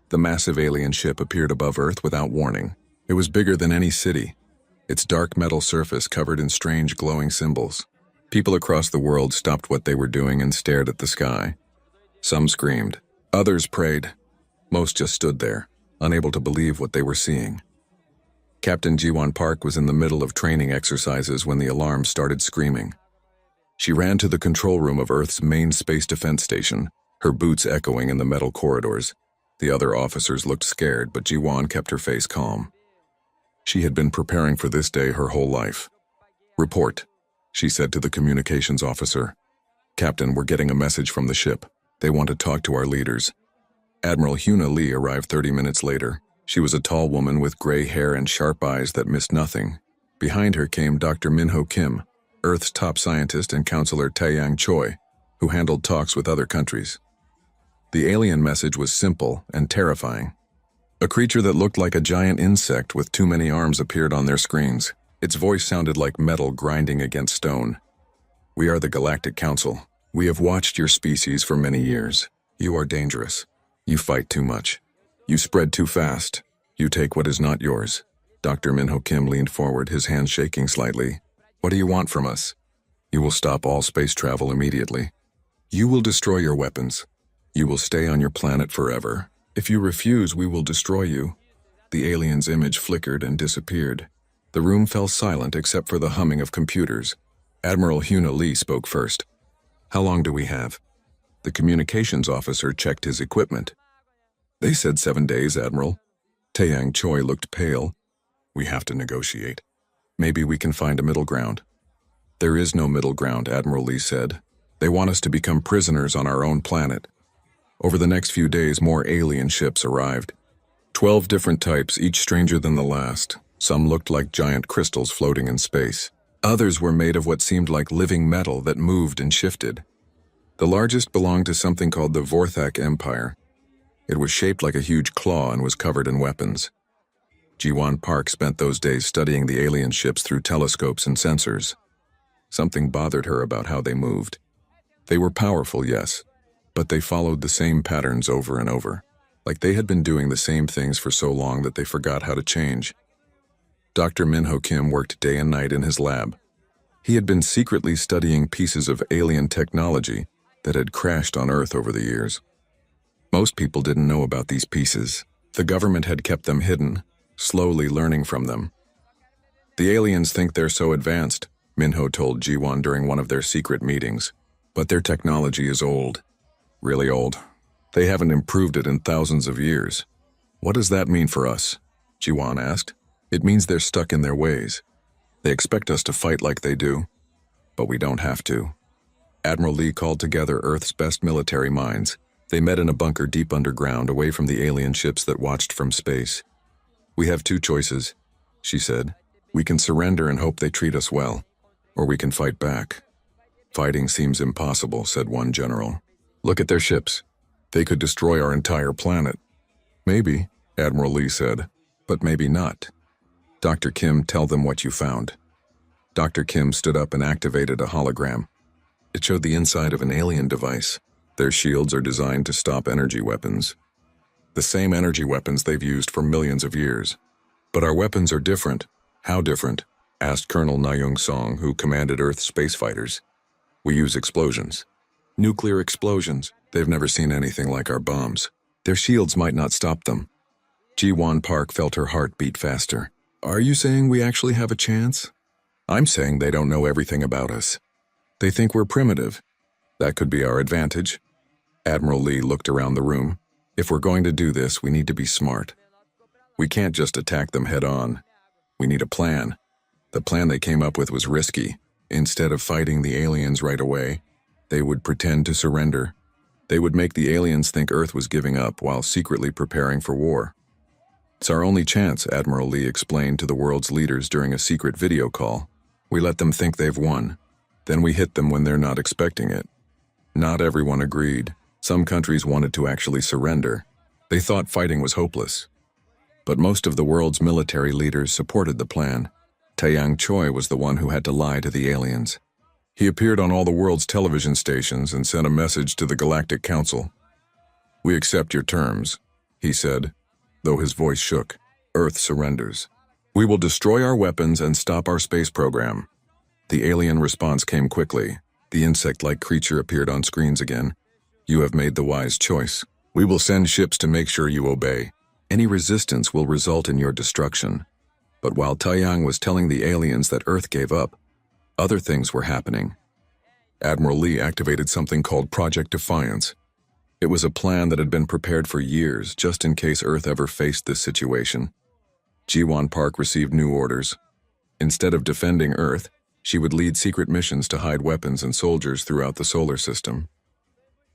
The massive alien ship appeared above Earth without warning. It was bigger than any city, its dark metal surface covered in strange glowing symbols. People across the world stopped what they were doing and stared at the sky. Some screamed. Others prayed. Most just stood there, unable to believe what they were seeing. Captain Jiwon Park was in the middle of training exercises when the alarm started screaming. She ran to the control room of Earth's main space defense station, her boots echoing in the metal corridors. The other officers looked scared, but Jiwon kept her face calm. She had been preparing for this day her whole life. "Report," she said to the communications officer. "Captain, we're getting a message from the ship. They want to talk to our leaders." Admiral Hyuna Lee arrived 30 minutes later. She was a tall woman with gray hair and sharp eyes that missed nothing. Behind her came Dr. Minho Kim, Earth's top scientist, and Counselor Taeyang Choi, who handled talks with other countries. The alien message was simple and terrifying. A creature that looked like a giant insect with too many arms appeared on their screens. Its voice sounded like metal grinding against stone. "We are the Galactic Council. We have watched your species for many years. You are dangerous. You fight too much. You spread too fast. You take what is not yours." Dr. Minho Kim leaned forward, his hands shaking slightly. "What do you want from us?" "You will stop all space travel immediately. You will destroy your weapons. You will stay on your planet forever. If you refuse, we will destroy you." The alien's image flickered and disappeared. The room fell silent except for the humming of computers. Admiral Hyuna Lee spoke first. "How long do we have?" The communications officer checked his equipment. "They said 7 days, Admiral." Taeyang Choi looked pale. "We have to negotiate. Maybe we can find a middle ground." "There is no middle ground," Admiral Lee said. "They want us to become prisoners on our own planet." Over the next few days, more alien ships arrived. 12 different types, each stranger than the last. Some looked like giant crystals floating in space. Others were made of what seemed like living metal that moved and shifted. The largest belonged to something called the Vorthak Empire. It was shaped like a huge claw and was covered in weapons. Jiwon Park spent those days studying the alien ships through telescopes and sensors. Something bothered her about how they moved. They were powerful, yes, but they followed the same patterns over and over, like they had been doing the same things for so long that they forgot how to change. Dr. Minho Kim worked day and night in his lab. He had been secretly studying pieces of alien technology that had crashed on Earth over the years. Most people didn't know about these pieces. The government had kept them hidden, slowly learning from them. "The aliens think they're so advanced," Minho told Jiwon during one of their secret meetings. "But their technology is old. Really old. They haven't improved it in thousands of years." "What does that mean for us?" Jiwon asked. "It means they're stuck in their ways. They expect us to fight like they do, but we don't have to." Admiral Lee called together Earth's best military minds. They met in a bunker deep underground, away from the alien ships that watched from space. "We have 2 choices," she said. "We can surrender and hope they treat us well, or we can fight back." "Fighting seems impossible," said one general. "Look at their ships. They could destroy our entire planet." "Maybe," Admiral Lee said, "but maybe not." "Dr. Kim, tell them what you found." Dr. Kim stood up and activated a hologram. It showed the inside of an alien device. Their shields are designed to stop energy weapons. The same energy weapons they've used for millions of years. "But our weapons are different." "How different?" asked Colonel Na Song, who commanded Earth's space fighters. "We use explosions. Nuclear explosions. They've never seen anything like our bombs. Their shields might not stop them." Jiwon Park felt her heart beat faster. "Are you saying we actually have a chance?" "I'm saying they don't know everything about us. They think we're primitive. That could be our advantage." Admiral Lee looked around the room. "If we're going to do this, we need to be smart. We can't just attack them head on. We need a plan." The plan they came up with was risky. Instead of fighting the aliens right away, they would pretend to surrender. They would make the aliens think Earth was giving up while secretly preparing for war. "It's our only chance," Admiral Lee explained to the world's leaders during a secret video call. "We let them think they've won. Then we hit them when they're not expecting it." Not everyone agreed. Some countries wanted to actually surrender. They thought fighting was hopeless. But most of the world's military leaders supported the plan. Taeyang Choi was the one who had to lie to the aliens. He appeared on all the world's television stations and sent a message to the Galactic Council. "We accept your terms. he said, though his voice shook. Earth surrenders. We will destroy our weapons and stop our space program. The alien response came quickly. The insect-like creature appeared on screens again. You have made the wise choice. We will send ships to make sure you obey. Any resistance will result in your destruction. But while Taiyang was telling the aliens that Earth gave up, other things were happening. Admiral Lee activated something called Project Defiance. It was a plan that had been prepared for years, just in case Earth ever faced this situation. Jiwon Park received new orders. Instead of defending Earth, she would lead secret missions to hide weapons and soldiers throughout the solar system.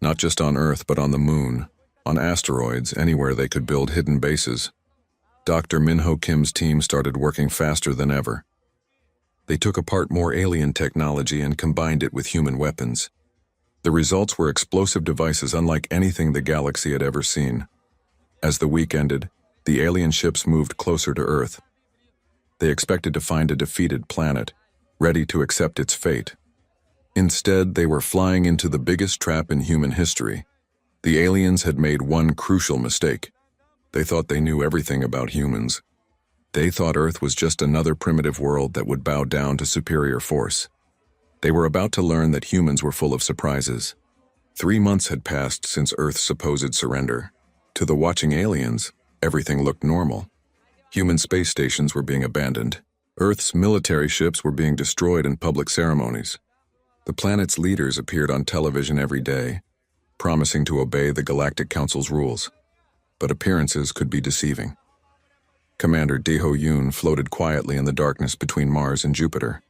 Not just on Earth, but on the Moon, on asteroids, anywhere they could build hidden bases. Dr. Minho Kim's team started working faster than ever. They took apart more alien technology and combined it with human weapons. The results were explosive devices unlike anything the galaxy had ever seen. As the week ended, the alien ships moved closer to Earth. They expected to find a defeated planet, ready to accept its fate. Instead, they were flying into the biggest trap in human history. The aliens had made one crucial mistake. They thought they knew everything about humans. They thought Earth was just another primitive world that would bow down to superior force. They were about to learn that humans were full of surprises. 3 months had passed since Earth's supposed surrender. To the watching aliens, everything looked normal. Human space stations were being abandoned. Earth's military ships were being destroyed in public ceremonies. The planet's leaders appeared on television every day, promising to obey the Galactic Council's rules. But appearances could be deceiving. Commander Daeho Yoon floated quietly in the darkness between Mars and Jupiter.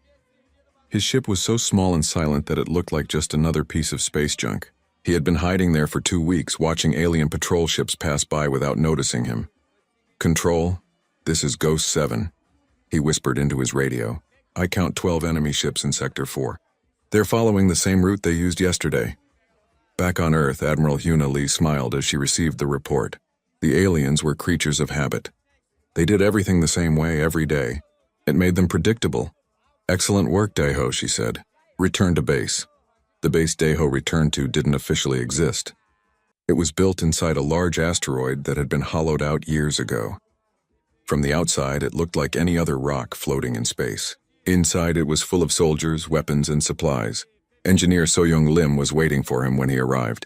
His ship was so small and silent that it looked like just another piece of space junk. He had been hiding there for 2 weeks, watching alien patrol ships pass by without noticing him. "Control, this is Ghost 7. He whispered into his radio. "I count 12 enemy ships in Sector 4. They're following the same route they used yesterday." Back on Earth, Admiral Hyuna Lee smiled as she received the report. The aliens were creatures of habit. They did everything the same way every day. It made them predictable. "Excellent work, Daeho," she said. "Return to base." The base Daeho returned to didn't officially exist. It was built inside a large asteroid that had been hollowed out years ago. From the outside, it looked like any other rock floating in space. Inside, it was full of soldiers, weapons, and supplies. Engineer So-young Lim was waiting for him when he arrived.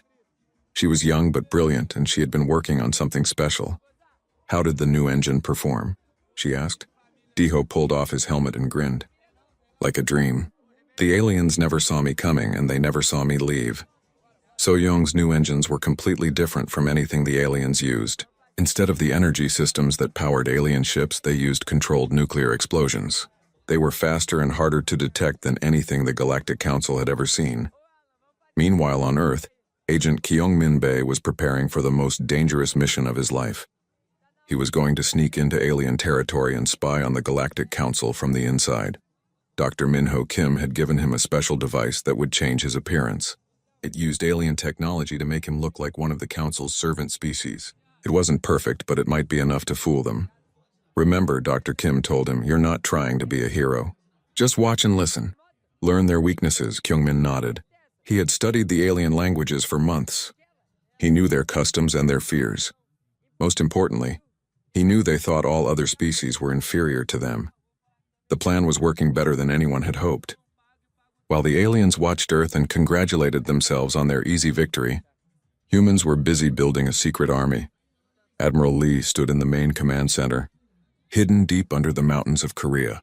She was young but brilliant, and she had been working on something special. "How did the new engine perform?" she asked. Daeho pulled off his helmet and grinned. "Like a dream. The aliens never saw me coming, and they never saw me leave." So-young's new engines were completely different from anything the aliens used. Instead of the energy systems that powered alien ships, they used controlled nuclear explosions. They were faster and harder to detect than anything the Galactic Council had ever seen. Meanwhile on Earth, Agent Kyung-min Bae was preparing for the most dangerous mission of his life. He was going to sneak into alien territory and spy on the Galactic Council from the inside. Dr. Minho Kim had given him a special device that would change his appearance. It used alien technology to make him look like one of the Council's servant species. It wasn't perfect, but it might be enough to fool them. "Remember," Dr. Kim told him, "you're not trying to be a hero. Just watch and listen. Learn their weaknesses." Kyung-min nodded. He had studied the alien languages for months. He knew their customs and their fears. Most importantly, he knew they thought all other species were inferior to them. The plan was working better than anyone had hoped. While the aliens watched Earth and congratulated themselves on their easy victory, humans were busy building a secret army. Admiral Lee stood in the main command center, hidden deep under the mountains of Korea.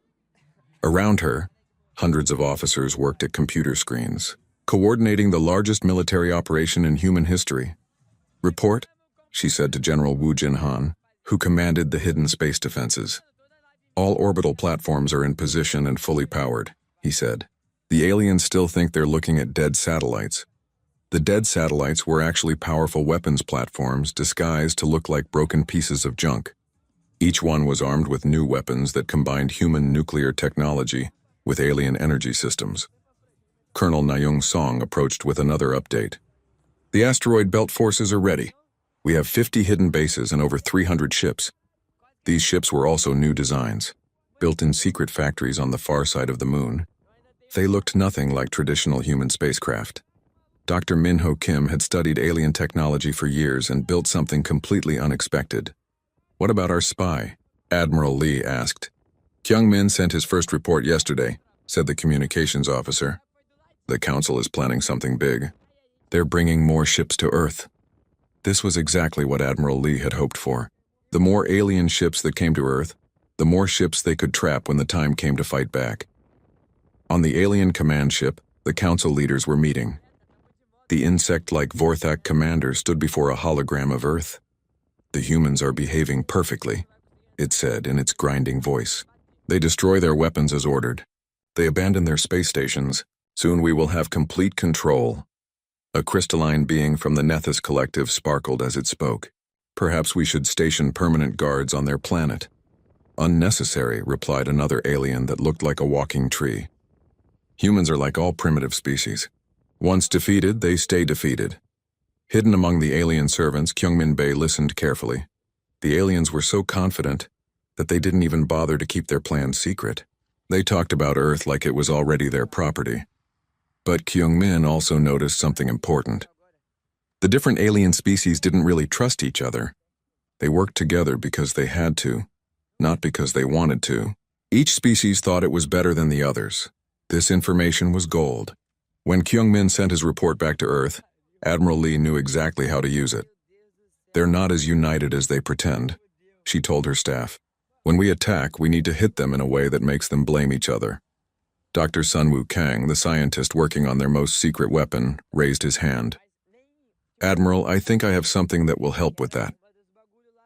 Around her, hundreds of officers worked at computer screens, coordinating the largest military operation in human history. "Report," she said to General Woo Jin-han, who commanded the hidden space defenses. "All orbital platforms are in position and fully powered," he said. "The aliens still think they're looking at dead satellites. The dead satellites were actually powerful weapons platforms disguised to look like broken pieces of junk. Each one was armed with new weapons that combined human nuclear technology with alien energy systems." Colonel Nayoung Song approached with another update. "The asteroid belt forces are ready. We have 50 hidden bases and over 300 ships. These ships were also new designs, built in secret factories on the far side of the moon. They looked nothing like traditional human spacecraft. Dr. Min-ho Kim had studied alien technology for years and built something completely unexpected. "What about our spy?" Admiral Lee asked. "Kyung-min sent his first report yesterday," said the communications officer. "The council is planning something big. They're bringing more ships to Earth." This was exactly what Admiral Lee had hoped for. The more alien ships that came to Earth, the more ships they could trap when the time came to fight back. On the alien command ship, the council leaders were meeting. The insect-like Vorthak commander stood before a hologram of Earth. "The humans are behaving perfectly," it said in its grinding voice. "They destroy their weapons as ordered. They abandon their space stations. Soon we will have complete control." A crystalline being from the Nethys Collective sparkled as it spoke. "Perhaps we should station permanent guards on their planet." "Unnecessary," replied another alien that looked like a walking tree. "Humans are like all primitive species. Once defeated, they stay defeated." Hidden among the alien servants, Kyungmin Bae listened carefully. The aliens were so confident that they didn't even bother to keep their plans secret. They talked about Earth like it was already their property. But Kyungmin also noticed something important. The different alien species didn't really trust each other. They worked together because they had to, not because they wanted to. Each species thought it was better than the others. This information was gold. When Kyungmin sent his report back to Earth, Admiral Lee knew exactly how to use it. "They're not as united as they pretend," she told her staff. "When we attack, we need to hit them in a way that makes them blame each other." Dr. Sunwoo Kang, the scientist working on their most secret weapon, raised his hand. "Admiral, I think I have something that will help with that."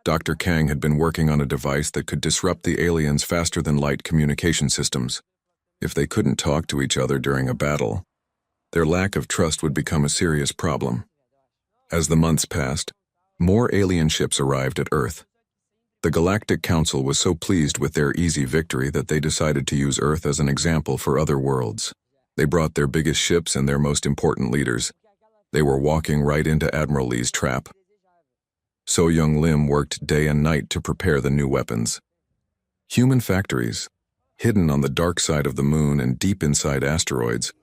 Dr. Kang had been working on a device that could disrupt the aliens' faster-than-light communication systems. If they couldn't talk to each other during a battle, their lack of trust would become a serious problem. As the months passed, more alien ships arrived at Earth. The Galactic Council was so pleased with their easy victory that they decided to use Earth as an example for other worlds. They brought their biggest ships and their most important leaders. They were walking right into Admiral Lee's trap. So Young Lim worked day and night to prepare the new weapons. Human factories, hidden on the dark side of the moon and deep inside asteroids,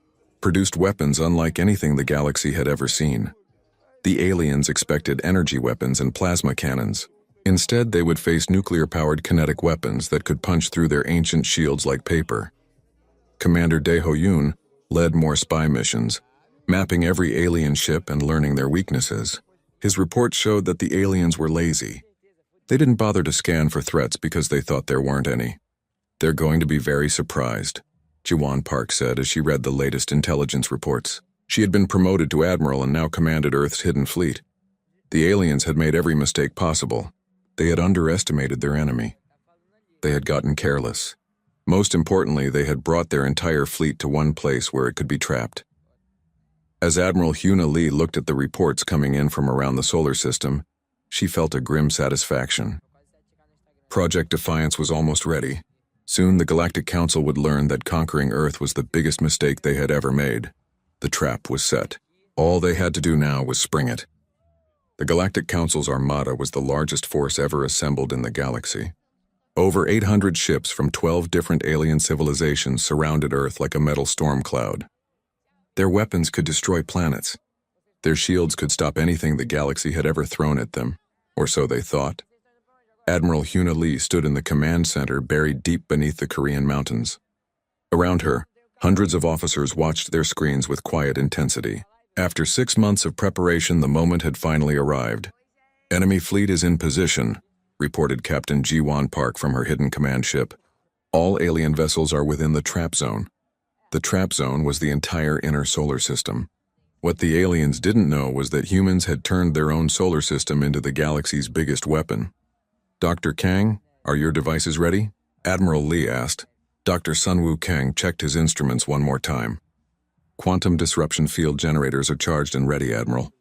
produced weapons unlike anything the galaxy had ever seen. The aliens expected energy weapons and plasma cannons. Instead, they would face nuclear-powered kinetic weapons that could punch through their ancient shields like paper. Commander Dae Ho-yoon led more spy missions, mapping every alien ship and learning their weaknesses. His report showed that the aliens were lazy. They didn't bother to scan for threats because they thought there weren't any. "They're going to be very surprised," Ji-won Park said as she read the latest intelligence reports. She had been promoted to admiral and now commanded Earth's hidden fleet. The aliens had made every mistake possible. They had underestimated their enemy. They had gotten careless. Most importantly, they had brought their entire fleet to one place where it could be trapped. As Admiral Hyuna Lee looked at the reports coming in from around the solar system, she felt a grim satisfaction. Project Defiance was almost ready. Soon the Galactic Council would learn that conquering Earth was the biggest mistake they had ever made. The trap was set. All they had to do now was spring it. The Galactic Council's armada was the largest force ever assembled in the galaxy. Over 800 ships from 12 different alien civilizations surrounded Earth like a metal storm cloud. Their weapons could destroy planets. Their shields could stop anything the galaxy had ever thrown at them, or so they thought. Admiral Hyuna Lee stood in the command center buried deep beneath the Korean mountains. Around her, hundreds of officers watched their screens with quiet intensity. After 6 months of preparation, the moment had finally arrived. "Enemy fleet is in position," reported Captain Ji-won Park from her hidden command ship. "All alien vessels are within the trap zone." The trap zone was the entire inner solar system. What the aliens didn't know was that humans had turned their own solar system into the galaxy's biggest weapon. "Dr. Kang, are your devices ready?" Admiral Lee asked. Dr. Sunwoo Kang checked his instruments one more time. "Quantum disruption field generators are charged and ready, Admiral.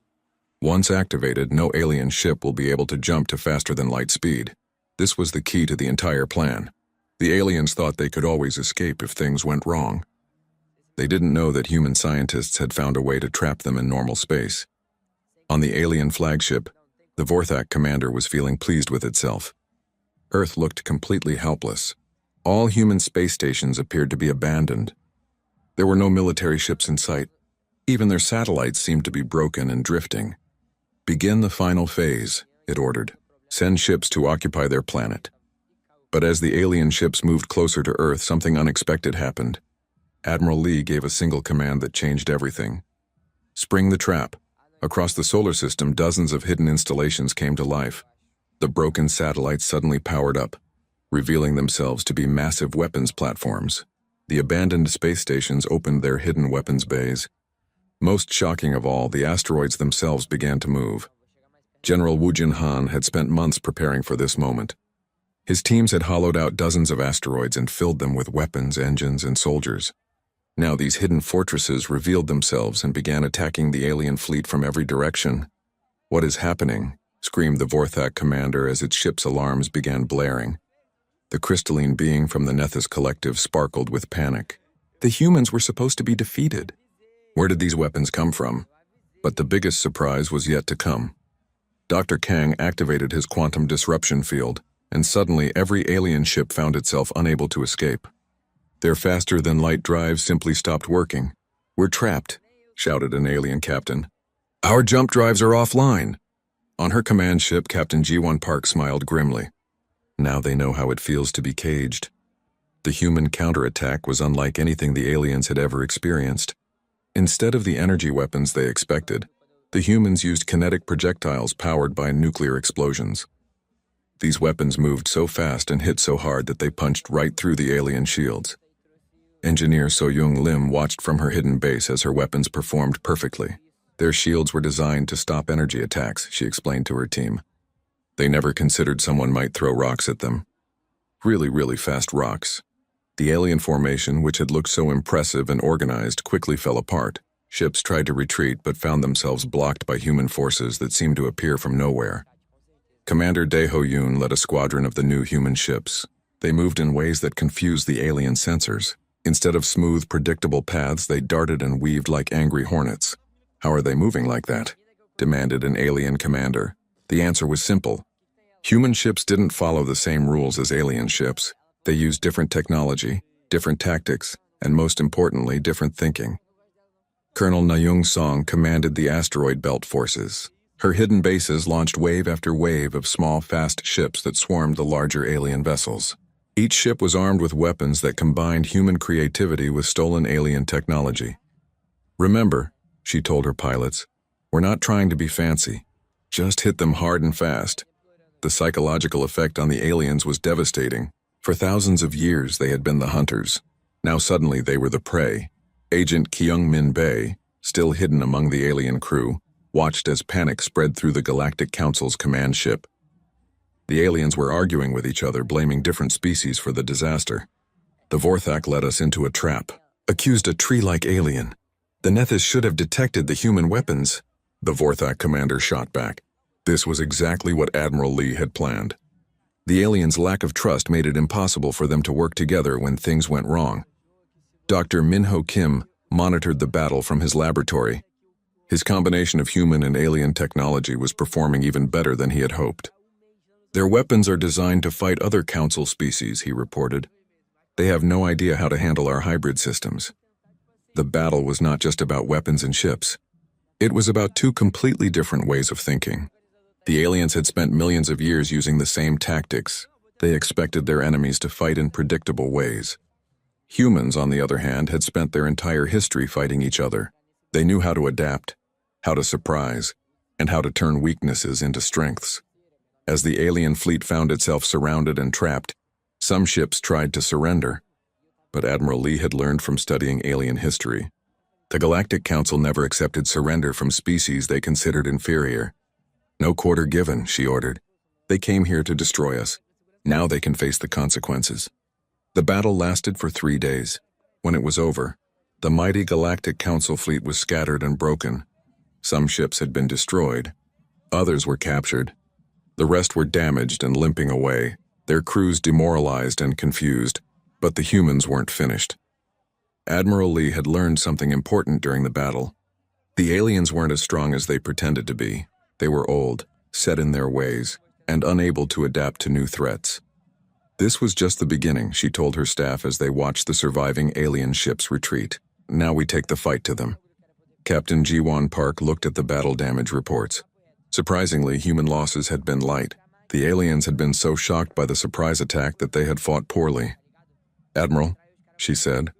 Once activated, no alien ship will be able to jump to faster-than-light speed." This was the key to the entire plan. The aliens thought they could always escape if things went wrong. They didn't know that human scientists had found a way to trap them in normal space. On the alien flagship, the Vorthak commander was feeling pleased with itself. Earth looked completely helpless. All human space stations appeared to be abandoned. There were no military ships in sight. Even their satellites seemed to be broken and drifting. "Begin the final phase," it ordered. "Send ships to occupy their planet." But as the alien ships moved closer to Earth, something unexpected happened. Admiral Lee gave a single command that changed everything. "Spring the trap." Across the solar system, dozens of hidden installations came to life. The broken satellites suddenly powered up, revealing themselves to be massive weapons platforms. The abandoned space stations opened their hidden weapons bays. Most shocking of all, the asteroids themselves began to move. General Wu Jinhan had spent months preparing for this moment. His teams had hollowed out dozens of asteroids and filled them with weapons, engines, and soldiers. Now these hidden fortresses revealed themselves and began attacking the alien fleet from every direction. "What is happening?" screamed the Vorthak commander as its ship's alarms began blaring. The crystalline being from the Nethys Collective sparkled with panic. The humans were supposed to be defeated. Where did these weapons come from? But the biggest surprise was yet to come. Dr. Kang activated his quantum disruption field, and suddenly every alien ship found itself unable to escape. Their faster-than-light drives simply stopped working. "We're trapped," shouted an alien captain. "Our jump drives are offline." On her command ship, Captain Ji-won Park smiled grimly. Now they know how it feels to be caged. The human counterattack was unlike anything the aliens had ever experienced. Instead of the energy weapons they expected, the humans used kinetic projectiles powered by nuclear explosions. These weapons moved so fast and hit so hard that they punched right through the alien shields. Engineer So-young Lim watched from her hidden base as her weapons performed perfectly. Their shields were designed to stop energy attacks, she explained to her team. They never considered someone might throw rocks at them. Really fast rocks. The alien formation, which had looked so impressive and organized, quickly fell apart. Ships tried to retreat but found themselves blocked by human forces that seemed to appear from nowhere. Commander Dae Ho-yoon led a squadron of the new human ships. They moved in ways that confused the alien sensors. Instead of smooth, predictable paths, they darted and weaved like angry hornets. "How are they moving like that?" demanded an alien commander. The answer was simple. Human ships didn't follow the same rules as alien ships. They used different technology, different tactics, and most importantly, different thinking. Colonel Na-young Song commanded the asteroid belt forces. Her hidden bases launched wave after wave of small, fast ships that swarmed the larger alien vessels. Each ship was armed with weapons that combined human creativity with stolen alien technology. "Remember," she told her pilots, "we're not trying to be fancy. Just hit them hard and fast." The psychological effect on the aliens was devastating. For thousands of years they had been the hunters. Now suddenly they were the prey. Agent Kyung-min Bae, still hidden among the alien crew, watched as panic spread through the Galactic Council's command ship. The aliens were arguing with each other, blaming different species for the disaster. "The Vorthak led us into a trap," accused a tree-like alien. "The Nethys should have detected the human weapons," the Vorthak commander shot back. This was exactly what Admiral Lee had planned. The aliens' lack of trust made it impossible for them to work together when things went wrong. Dr. Min-ho Kim monitored the battle from his laboratory. His combination of human and alien technology was performing even better than he had hoped. "Their weapons are designed to fight other Council species," he reported. "They have no idea how to handle our hybrid systems." The battle was not just about weapons and ships. It was about two completely different ways of thinking. The aliens had spent millions of years using the same tactics. They expected their enemies to fight in predictable ways. Humans, on the other hand, had spent their entire history fighting each other. They knew how to adapt, how to surprise, and how to turn weaknesses into strengths. As the alien fleet found itself surrounded and trapped, some ships tried to surrender. But Admiral Lee had learned from studying alien history. The Galactic Council never accepted surrender from species they considered inferior. "No quarter given," she ordered. "They came here to destroy us. Now they can face the consequences." The battle lasted for 3 days. When it was over, the mighty Galactic Council fleet was scattered and broken. Some ships had been destroyed. Others were captured. The rest were damaged and limping away, their crews demoralized and confused, but the humans weren't finished. Admiral Lee had learned something important during the battle. The aliens weren't as strong as they pretended to be. They were old, set in their ways, and unable to adapt to new threats. This was just the beginning, she told her staff as they watched the surviving alien ships retreat. "Now we take the fight to them." Captain Jiwon Park looked at the battle damage reports. Surprisingly, human losses had been light. The aliens had been so shocked by the surprise attack that they had fought poorly. "Admiral," she said,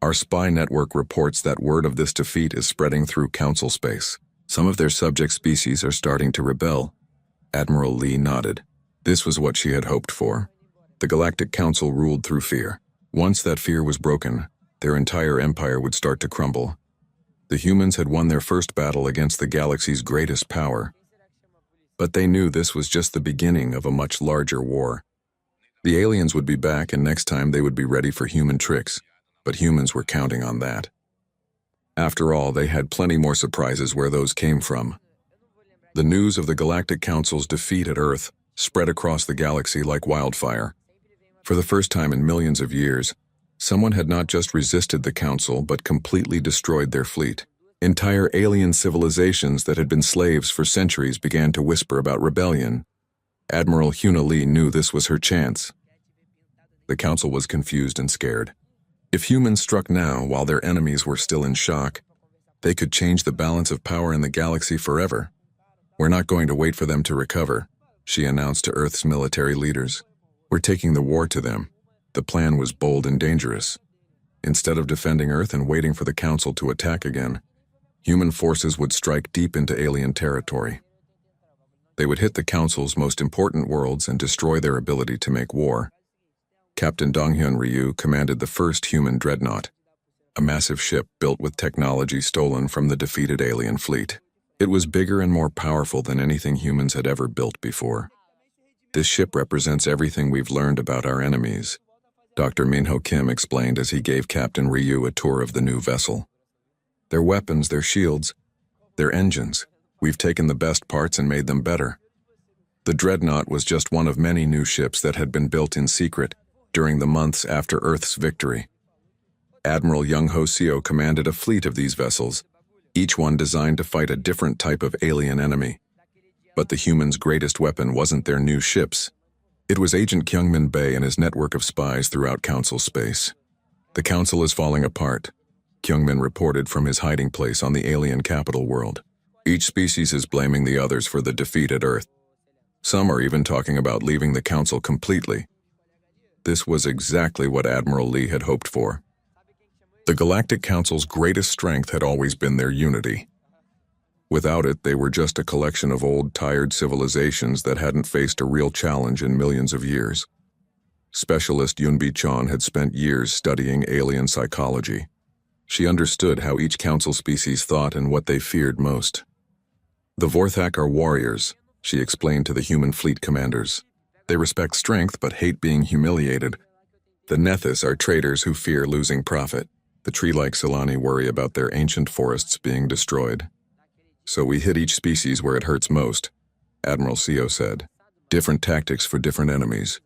"our spy network reports that word of this defeat is spreading through Council space. Some of their subject species are starting to rebel." Admiral Lee nodded. This was what she had hoped for. The Galactic Council ruled through fear. Once that fear was broken, their entire empire would start to crumble. The humans had won their first battle against the galaxy's greatest power. But they knew this was just the beginning of a much larger war. The aliens would be back, and next time they would be ready for human tricks, but humans were counting on that. After all, they had plenty more surprises where those came from. The news of the Galactic Council's defeat at Earth spread across the galaxy like wildfire. For the first time in millions of years, someone had not just resisted the Council but completely destroyed their fleet. Entire alien civilizations that had been slaves for centuries began to whisper about rebellion. Admiral Huna Lee knew this was her chance. The Council was confused and scared. If humans struck now while their enemies were still in shock, they could change the balance of power in the galaxy forever. "We're not going to wait for them to recover," she announced to Earth's military leaders. "We're taking the war to them." The plan was bold and dangerous. Instead of defending Earth and waiting for the Council to attack again, human forces would strike deep into alien territory. They would hit the Council's most important worlds and destroy their ability to make war. Captain Donghyun Ryu commanded the first human dreadnought, a massive ship built with technology stolen from the defeated alien fleet. It was bigger and more powerful than anything humans had ever built before. "This ship represents everything we've learned about our enemies," Dr. Minho Kim explained as he gave Captain Ryu a tour of the new vessel. "Their weapons, their shields, their engines. We've taken the best parts and made them better." The dreadnought was just one of many new ships that had been built in secret during the months after Earth's victory. Admiral Young Ho Seo commanded a fleet of these vessels, each one designed to fight a different type of alien enemy. But the humans' greatest weapon wasn't their new ships. It was Agent Kyungmin Bae and his network of spies throughout Council space. "The Council is falling apart," Kyungmin reported from his hiding place on the alien capital world. "Each species is blaming the others for the defeat at Earth. Some are even talking about leaving the Council completely." This was exactly what Admiral Lee had hoped for. The Galactic Council's greatest strength had always been their unity. Without it, they were just a collection of old, tired civilizations that hadn't faced a real challenge in millions of years. Specialist Yunbi Chon had spent years studying alien psychology. She understood how each Council species thought and what they feared most. "The Vorthak are warriors," she explained to the human fleet commanders. "They respect strength but hate being humiliated. The Nethys are traders who fear losing profit. The tree-like Solani worry about their ancient forests being destroyed. So we hit each species where it hurts most," Admiral Seo said. "Different tactics for different enemies."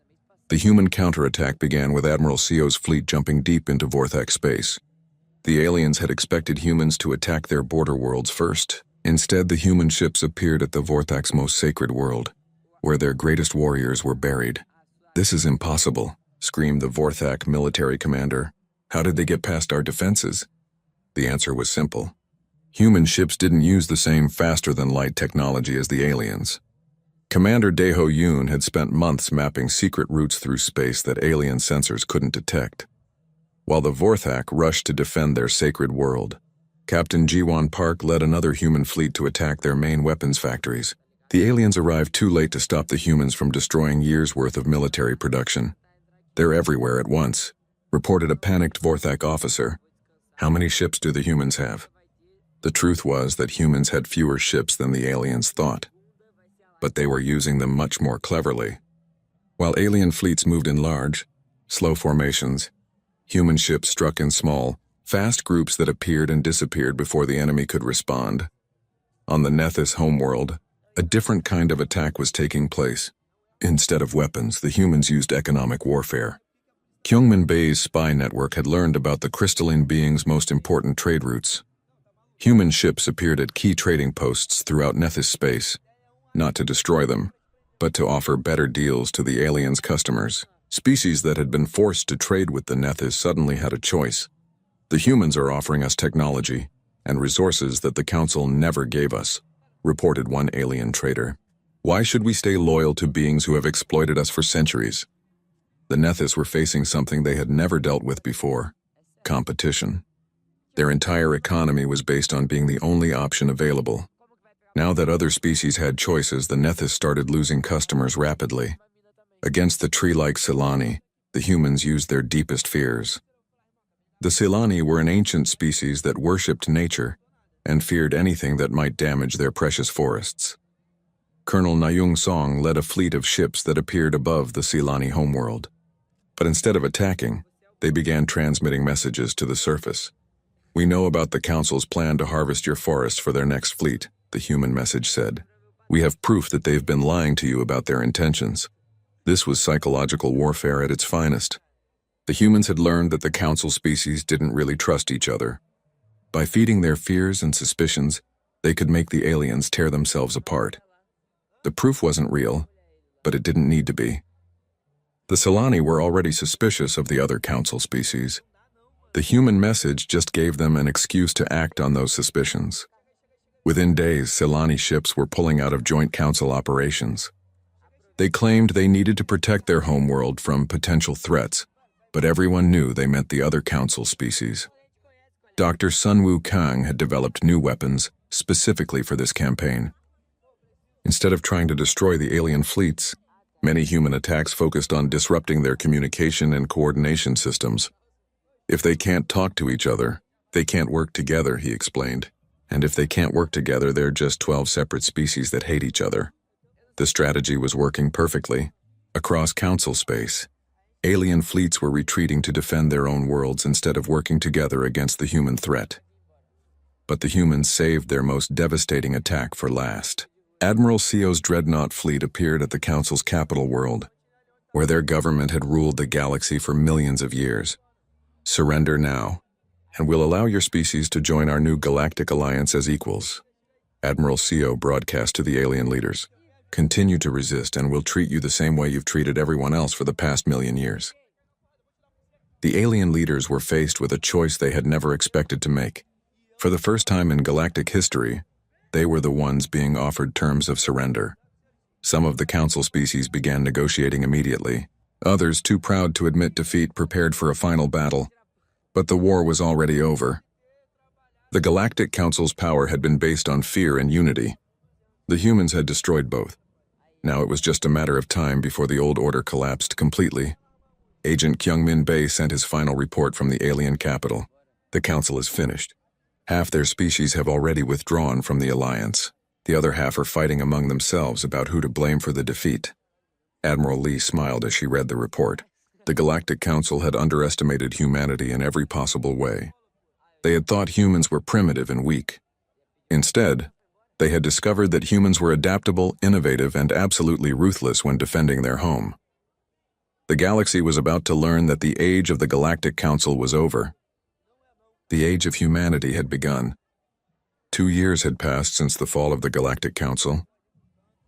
The human counterattack began with Admiral Seo's fleet jumping deep into Vorthak space. The aliens had expected humans to attack their border worlds first. Instead, the human ships appeared at the Vorthak's most sacred world, where their greatest warriors were buried. "This is impossible," screamed the Vorthak military commander. "How did they get past our defenses?" The answer was simple. Human ships didn't use the same faster-than-light technology as the aliens. Commander Daeho Yoon had spent months mapping secret routes through space that alien sensors couldn't detect. While the Vorthak rushed to defend their sacred world, Captain Jiwon Park led another human fleet to attack their main weapons factories. The aliens arrived too late to stop the humans from destroying years' worth of military production. "They're everywhere at once," reported a panicked Vorthak officer. "How many ships do the humans have?" The truth was that humans had fewer ships than the aliens thought, but they were using them much more cleverly. While alien fleets moved in large, slow formations, human ships struck in small, fast groups that appeared and disappeared before the enemy could respond. On the Nethys homeworld, a different kind of attack was taking place. Instead of weapons, the humans used economic warfare. Kyungmin Bae's spy network had learned about the crystalline being's most important trade routes. Human ships appeared at key trading posts throughout Nethys space, not to destroy them, but to offer better deals to the aliens' customers. Species that had been forced to trade with the Nethys suddenly had a choice. "The humans are offering us technology. and resources that the Council never gave us, reported one alien trader. Why should we stay loyal to beings who have exploited us for centuries? The Nethys were facing something they had never dealt with before: competition. Their entire economy was based on being the only option available. Now that other species had choices, the Nethys started losing customers rapidly. Against the tree-like Silani, the humans used their deepest fears. The Silani were an ancient species that worshipped nature and feared anything that might damage their precious forests. Colonel Nayung Song led a fleet of ships that appeared above the Silani homeworld. But instead of attacking, they began transmitting messages to the surface. "We know about the Council's plan to harvest your forests for their next fleet," the human message said. "We have proof that they've been lying to you about their intentions." This was psychological warfare at its finest. The humans had learned that the Council species didn't really trust each other. By feeding their fears and suspicions, they could make the aliens tear themselves apart. The proof wasn't real, but it didn't need to be. The Silani were already suspicious of the other Council species. The human message just gave them an excuse to act on those suspicions. Within days, Silani ships were pulling out of joint Council operations. They claimed they needed to protect their homeworld from potential threats, but everyone knew they meant the other Council species. Dr. Sunwoo Kang had developed new weapons specifically for this campaign. Instead of trying to destroy the alien fleets, many human attacks focused on disrupting their communication and coordination systems. "If they can't talk to each other, they can't work together," he explained. "And if they can't work together, they're just 12 separate species that hate each other." The strategy was working perfectly. Across Council space, alien fleets were retreating to defend their own worlds instead of working together against the human threat. But the humans saved their most devastating attack for last. Admiral Seo's dreadnought fleet appeared at the Council's capital world, where their government had ruled the galaxy for millions of years. "Surrender now, and we'll allow your species to join our new galactic alliance as equals," Admiral Seo broadcast to the alien leaders. "Continue to resist, and we'll treat you the same way you've treated everyone else for the past million years." The alien leaders were faced with a choice they had never expected to make. For the first time in galactic history, they were the ones being offered terms of surrender. Some of the Council species began negotiating immediately. Others, too proud to admit defeat, prepared for a final battle. But the war was already over. The Galactic Council's power had been based on fear and unity. The humans had destroyed both. Now it was just a matter of time before the old order collapsed completely. Agent Kyungmin Bae sent his final report from the alien capital. "The Council is finished. Half their species have already withdrawn from the alliance. The other half are fighting among themselves about who to blame for the defeat." Admiral Lee smiled as she read the report. The Galactic Council had underestimated humanity in every possible way. They had thought humans were primitive and weak. Instead, they had discovered that humans were adaptable, innovative, and absolutely ruthless when defending their home. The galaxy was about to learn that the age of the Galactic Council was over. The age of humanity had begun. 2 years had passed since the fall of the Galactic Council.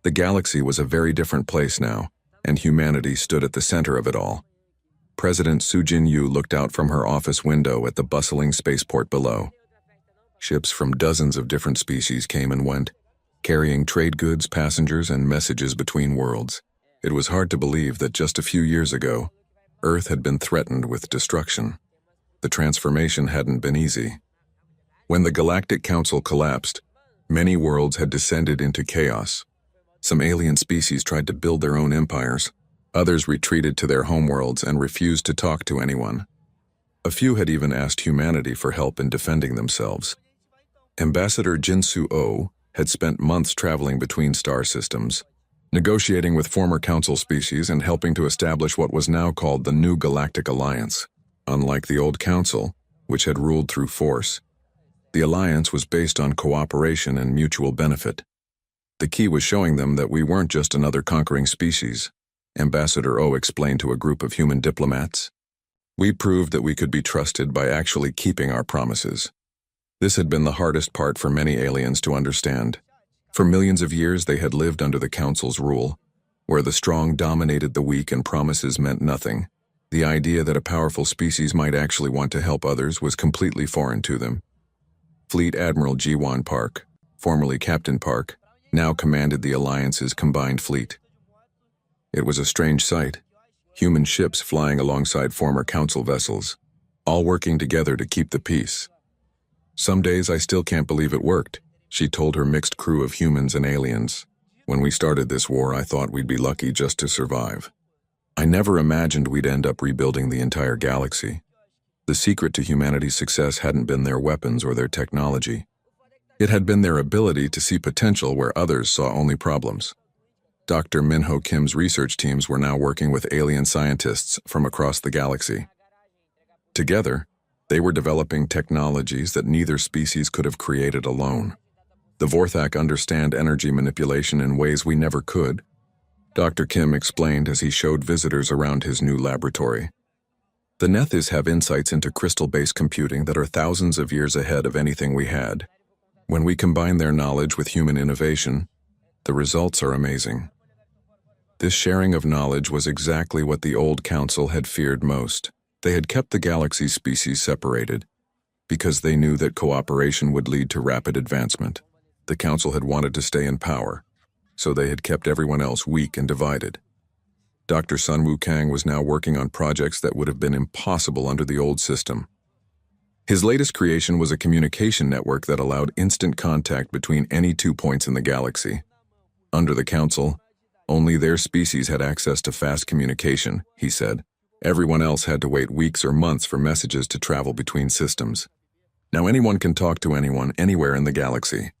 The galaxy was a very different place now, and humanity stood at the center of it all. President Sujin Yu looked out from her office window at the bustling spaceport below. Ships from dozens of different species came and went, carrying trade goods, passengers, and messages between worlds. It was hard to believe that just a few years ago, Earth had been threatened with destruction. The transformation hadn't been easy. When the Galactic Council collapsed, many worlds had descended into chaos. Some alien species tried to build their own empires. Others retreated to their homeworlds and refused to talk to anyone. A few had even asked humanity for help in defending themselves. Ambassador Jinsu Oh had spent months traveling between star systems, negotiating with former Council species and helping to establish what was now called the New Galactic Alliance. Unlike the old Council, which had ruled through force, the alliance was based on cooperation and mutual benefit. The key was showing them that we weren't just another conquering species, Ambassador Oh explained to a group of human diplomats. "We proved that we could be trusted by actually keeping our promises." This had been the hardest part for many aliens to understand. For millions of years they had lived under the Council's rule, where the strong dominated the weak and promises meant nothing. The idea that a powerful species might actually want to help others was completely foreign to them. Fleet Admiral Jiwan Park, formerly Captain Park, now commanded the Alliance's combined fleet. It was a strange sight. Human ships flying alongside former Council vessels, all working together to keep the peace. "Some days I still can't believe it worked," she told her mixed crew of humans and aliens. "When we started this war, I thought we'd be lucky just to survive. I never imagined we'd end up rebuilding the entire galaxy." The secret to humanity's success hadn't been their weapons or their technology. It had been their ability to see potential where others saw only problems. Dr. Minho Kim's research teams were now working with alien scientists from across the galaxy. Together, they were developing technologies that neither species could have created alone. The Vorthak understand energy manipulation in ways we never could, Dr. Kim explained as he showed visitors around his new laboratory. The Nethys have insights into crystal-based computing that are thousands of years ahead of anything we had. When we combine their knowledge with human innovation, the results are amazing. This sharing of knowledge was exactly what the old council had feared most. They had kept the galaxy species separated because they knew that cooperation would lead to rapid advancement. The council had wanted to stay in power, so they had kept everyone else weak and divided. Dr. Sun Wukang was now working on projects that would have been impossible under the old system. His latest creation was a communication network that allowed instant contact between any 2 points in the galaxy. Under the council, only their species had access to fast communication, he said. Everyone else had to wait weeks or months for messages to travel between systems. Now anyone can talk to anyone, anywhere in the galaxy.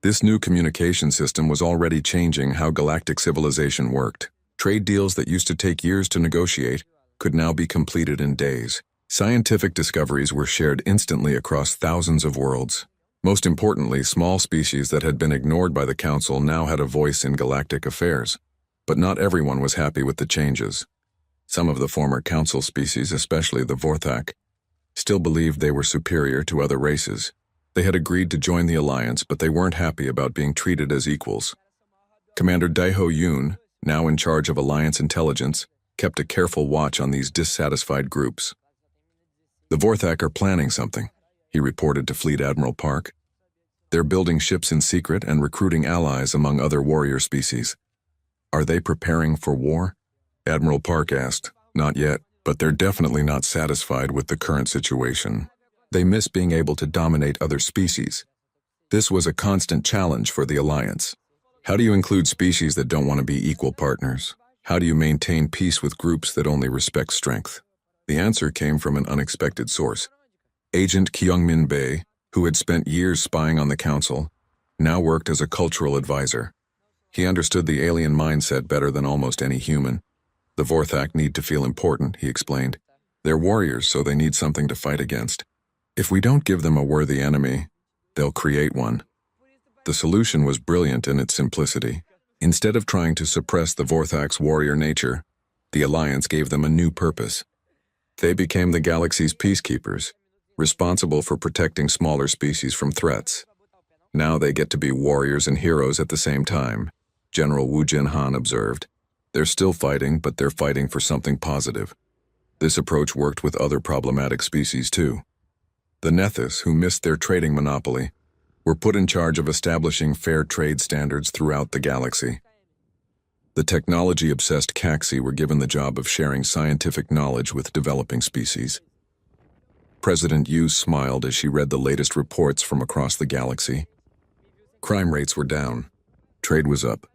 This new communication system was already changing how galactic civilization worked. Trade deals that used to take years to negotiate could now be completed in days. Scientific discoveries were shared instantly across thousands of worlds. Most importantly, small species that had been ignored by the Council now had a voice in galactic affairs. But not everyone was happy with the changes. Some of the former Council species, especially the Vorthak, still believed they were superior to other races. They had agreed to join the Alliance, but they weren't happy about being treated as equals. Commander Daiho Yoon, now in charge of Alliance intelligence, kept a careful watch on these dissatisfied groups. "The Vorthak are planning something," he reported to Fleet Admiral Park. "They're building ships in secret and recruiting allies among other warrior species." "Are they preparing for war?" Admiral Park asked. "Not yet, but they're definitely not satisfied with the current situation. They miss being able to dominate other species. This was a constant challenge for the Alliance. How do you include species that don't want to be equal partners? How do you maintain peace with groups that only respect strength?" The answer came from an unexpected source. Agent Kyungmin Bae, who had spent years spying on the Council, now worked as a cultural advisor. He understood the alien mindset better than almost any human. "The Vorthak need to feel important," he explained. "They're warriors, so they need something to fight against. If we don't give them a worthy enemy, they'll create one." The solution was brilliant in its simplicity. Instead of trying to suppress the Vorthak's warrior nature, the Alliance gave them a new purpose. They became the galaxy's peacekeepers, responsible for protecting smaller species from threats. "Now they get to be warriors and heroes at the same time," General Wu Jinhan observed. "They're still fighting, but they're fighting for something positive." This approach worked with other problematic species too. The Nethys, who missed their trading monopoly, were put in charge of establishing fair trade standards throughout the galaxy. The technology-obsessed Caxi were given the job of sharing scientific knowledge with developing species. President Yu smiled as she read the latest reports from across the galaxy. Crime rates were down. Trade was up.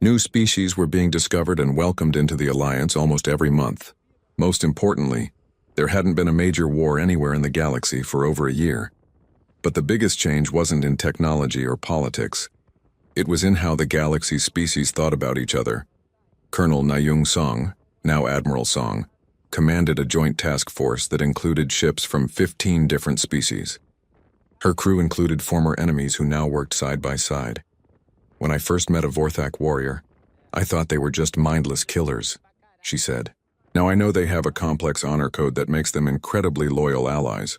New species were being discovered and welcomed into the Alliance almost every month. Most importantly, there hadn't been a major war anywhere in the galaxy for over a year. But the biggest change wasn't in technology or politics. It was in how the galaxy's species thought about each other. Colonel Nayung Song, now Admiral Song, commanded a joint task force that included ships from 15 different species. Her crew included former enemies who now worked side by side. "When I first met a Vorthak warrior, I thought they were just mindless killers," she said. "Now I know they have a complex honor code that makes them incredibly loyal allies.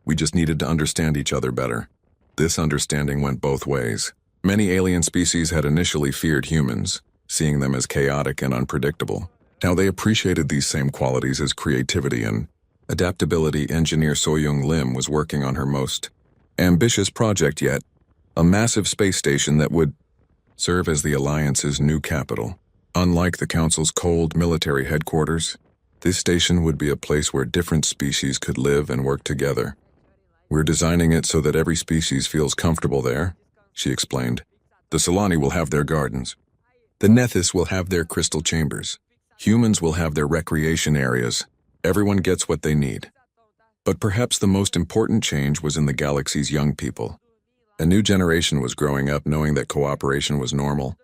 We just needed to understand each other better." This understanding went both ways. Many alien species had initially feared humans, seeing them as chaotic and unpredictable. Now they appreciated these same qualities as creativity and adaptability. Engineer Soyoung Lim was working on her most ambitious project yet, a massive space station that would serve as the Alliance's new capital. Unlike the Council's cold military headquarters, this station would be a place where different species could live and work together. We're designing it so that every species feels comfortable there, she explained. The Solani will have their gardens. The Nethys will have their crystal chambers. Humans will have their recreation areas. Everyone gets what they need. But perhaps the most important change was in the galaxy's young people. A new generation was growing up knowing that cooperation was normal,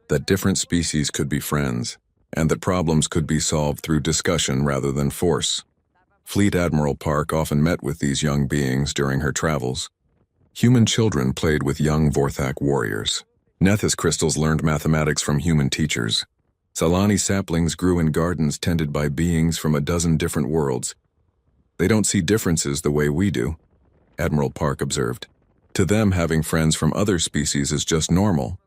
that different species could be friends, and that problems could be solved through discussion rather than force. Fleet Admiral Park often met with these young beings during her travels. Human children played with young Vorthak warriors. Nethys crystals learned mathematics from human teachers. Solani saplings grew in gardens tended by beings from a dozen different worlds. They don't see differences the way we do, Admiral Park observed. To them, having friends from other species is just normal.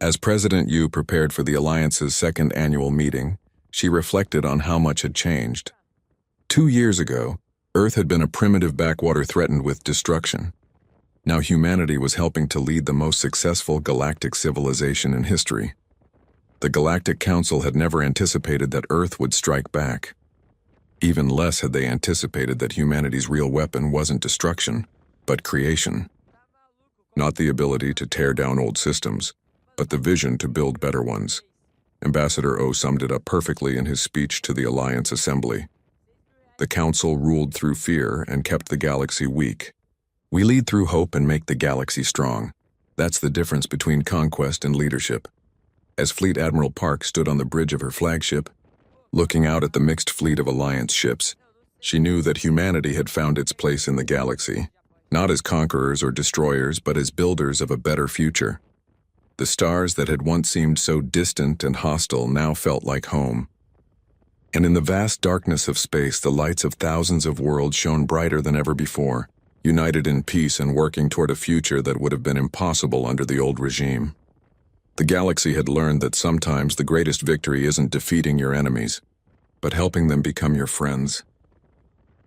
As President Yu prepared for the Alliance's second annual meeting, she reflected on how much had changed. 2 years ago, Earth had been a primitive backwater threatened with destruction. Now humanity was helping to lead the most successful galactic civilization in history. The Galactic Council had never anticipated that Earth would strike back. Even less had they anticipated that humanity's real weapon wasn't destruction, but creation. Not the ability to tear down old systems, but the vision to build better ones. Ambassador O summed it up perfectly in his speech to the Alliance Assembly. The Council ruled through fear and kept the galaxy weak. We lead through hope and make the galaxy strong. That's the difference between conquest and leadership. As Fleet Admiral Park stood on the bridge of her flagship, looking out at the mixed fleet of Alliance ships, she knew that humanity had found its place in the galaxy, not as conquerors or destroyers, but as builders of a better future. The stars that had once seemed so distant and hostile now felt like home. And in the vast darkness of space, the lights of thousands of worlds shone brighter than ever before, united in peace and working toward a future that would have been impossible under the old regime. The galaxy had learned that sometimes the greatest victory isn't defeating your enemies, but helping them become your friends.